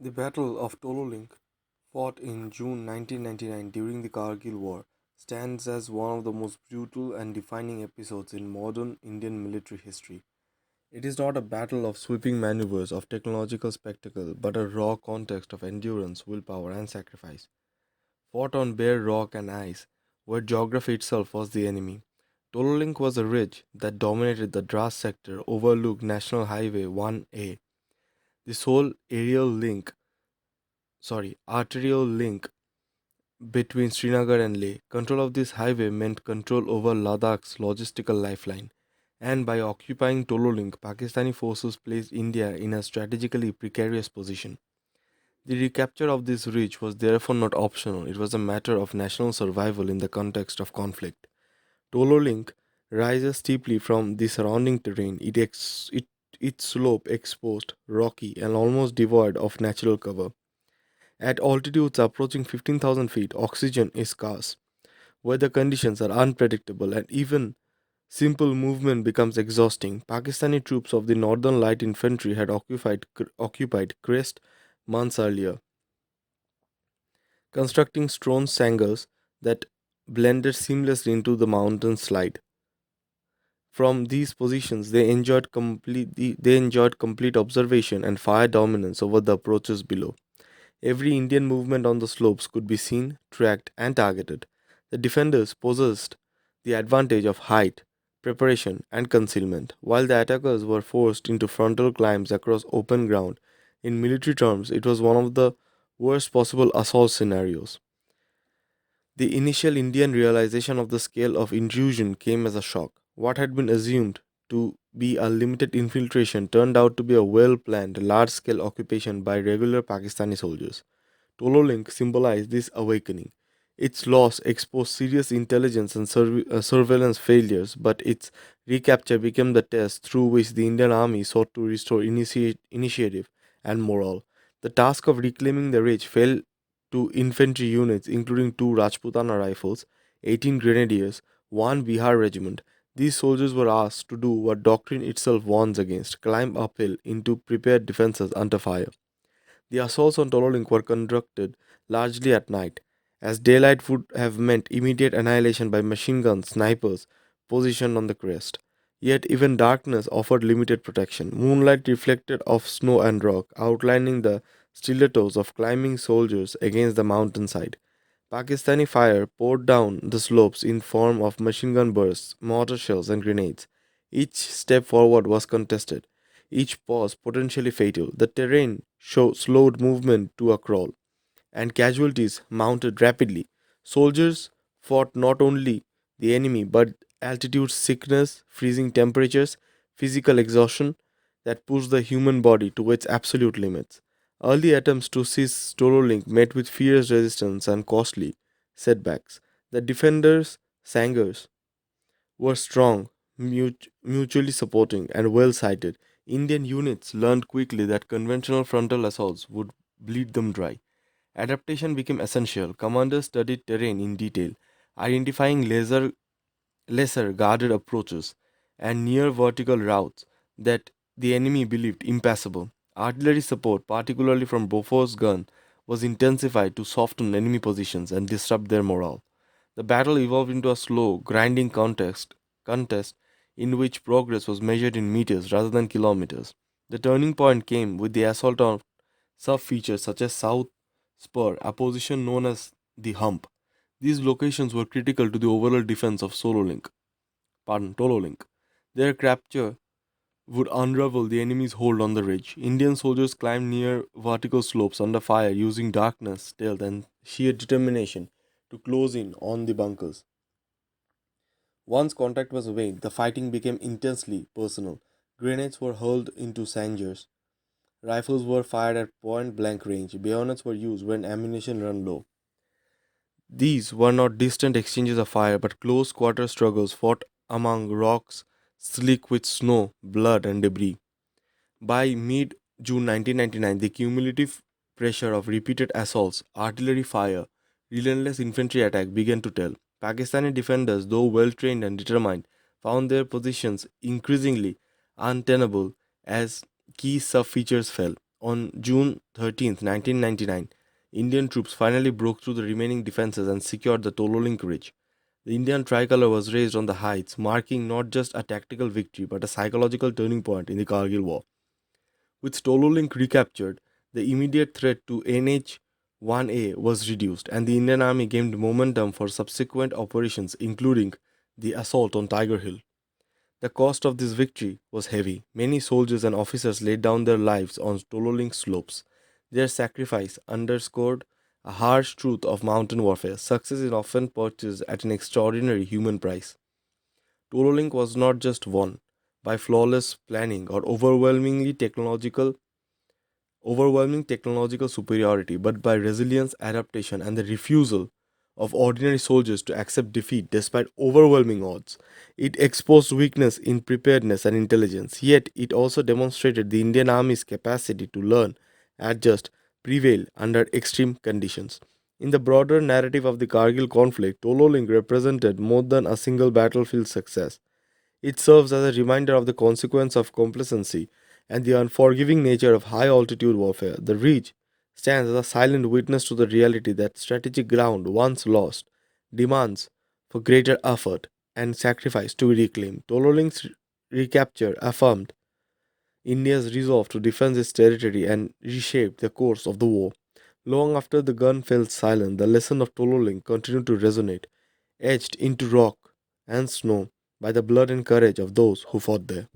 The Battle of Tololing, fought in June 1999 during the Kargil War, stands as one of the most brutal and defining episodes in modern Indian military history. It is not a battle of sweeping maneuvers of technological spectacle, but a raw context of endurance, willpower, and sacrifice. Fought on bare rock and ice, where geography itself was the enemy. Tololing was a ridge that dominated the Dras sector, overlooked National Highway 1A, the sole arterial link between Srinagar and Leh. Control of this highway meant control over Ladakh's logistical lifeline. And by occupying Tololing, Pakistani forces placed India in a strategically precarious position. The recapture of this ridge was therefore not optional, it was a matter of national survival in the context of conflict. Tololing rises steeply from the surrounding terrain, its slope exposed, rocky, and almost devoid of natural cover. At altitudes approaching 15,000 feet, oxygen is scarce, weather conditions are unpredictable, and even simple movement becomes exhausting. Pakistani troops of the Northern Light Infantry had occupied Crest months earlier, constructing stone sangars that blended seamlessly into the mountain slide. From these positions, they enjoyed complete observation and fire dominance over the approaches below. Every Indian movement on the slopes could be seen, tracked, and targeted. The defenders possessed the advantage of height, preparation, and concealment, while the attackers were forced into frontal climbs across open ground. In military terms, it was one of the worst possible assault scenarios. The initial Indian realization of the scale of intrusion came as a shock. What had been assumed to be a limited infiltration turned out to be a well planned, large scale occupation by regular Pakistani soldiers. Tololink symbolized this awakening. Its loss exposed serious intelligence and surveillance failures, but its recapture became the test through which the Indian army sought to restore initiative and morale. The task of reclaiming the ridge fell to infantry units, including two Rajputana rifles, 18 grenadiers, one Bihar regiment. These soldiers were asked to do what doctrine itself warns against: climb uphill into prepared defenses under fire. The assaults on Tololink were conducted largely at night, as daylight would have meant immediate annihilation by machine gun snipers positioned on the crest. Yet even darkness offered limited protection. Moonlight reflected off snow and rock, outlining the stilettos of climbing soldiers against the mountainside. Pakistani fire poured down the slopes in form of machine gun bursts, mortar shells, and grenades. Each step forward was contested, each pause potentially fatal. The terrain slowed movement to a crawl, and casualties mounted rapidly. Soldiers fought not only the enemy but altitude sickness, freezing temperatures, physical exhaustion that pushed the human body to its absolute limits. Early attempts to seize Tololink met with fierce resistance and costly setbacks. The defenders, Sangers, were strong, mutually supporting, and well sighted. Indian units learned quickly that conventional frontal assaults would bleed them dry. Adaptation became essential. Commanders studied terrain in detail, identifying lesser guarded approaches and near vertical routes that the enemy believed impassable. Artillery support, particularly from Bofor's gun, was intensified to soften enemy positions and disrupt their morale. The battle evolved into a slow, grinding contest in which progress was measured in meters rather than kilometers. The turning point came with the assault on sub-features such as South Spur, a position known as the Hump. These locations were critical to the overall defense of Tololink. Their capture would unravel the enemy's hold on the ridge. Indian soldiers climbed near vertical slopes under fire using darkness, stealth, and sheer determination to close in on the bunkers. Once contact was made, the fighting became intensely personal. Grenades were hurled into sangers. Rifles were fired at point blank range. Bayonets were used when ammunition ran low. These were not distant exchanges of fire, but close quarter struggles fought among rocks slick with snow, blood, and debris. By mid June 1999, the cumulative pressure of repeated assaults, artillery fire, relentless infantry attack began to tell. Pakistani defenders, though well trained and determined, found their positions increasingly untenable as key sub features fell. On June 13th, 1999, Indian troops finally broke through the remaining defenses and secured the Tololing Ridge. The Indian tricolor was raised on the heights, marking not just a tactical victory but a psychological turning point in the Kargil War. With Tololing recaptured, the immediate threat to NH-1A was reduced, and the Indian Army gained momentum for subsequent operations, including the assault on Tiger Hill. The cost of this victory was heavy. Many soldiers and officers laid down their lives on Tololing slopes. Their sacrifice underscored a harsh truth of mountain warfare. Success is often purchased at an extraordinary human price. Tololing was not just won by flawless planning or overwhelming technological superiority, but by resilience, adaptation, and the refusal of ordinary soldiers to accept defeat despite overwhelming odds. It exposed weakness in preparedness and intelligence, yet it also demonstrated the Indian Army's capacity to learn, adjust, prevail under extreme conditions. In the broader narrative of the Kargil conflict, Tololing represented more than a single battlefield success. It serves as a reminder of the consequence of complacency and the unforgiving nature of high altitude warfare. The Ridge stands as a silent witness to the reality that strategic ground, once lost, demands for greater effort and sacrifice to be reclaimed. Tololing's recapture affirmed India's resolve to defend its territory and reshape the course of the war. Long after the gun fell silent, the lesson of Tololing continued to resonate, etched into rock and snow by the blood and courage of those who fought there.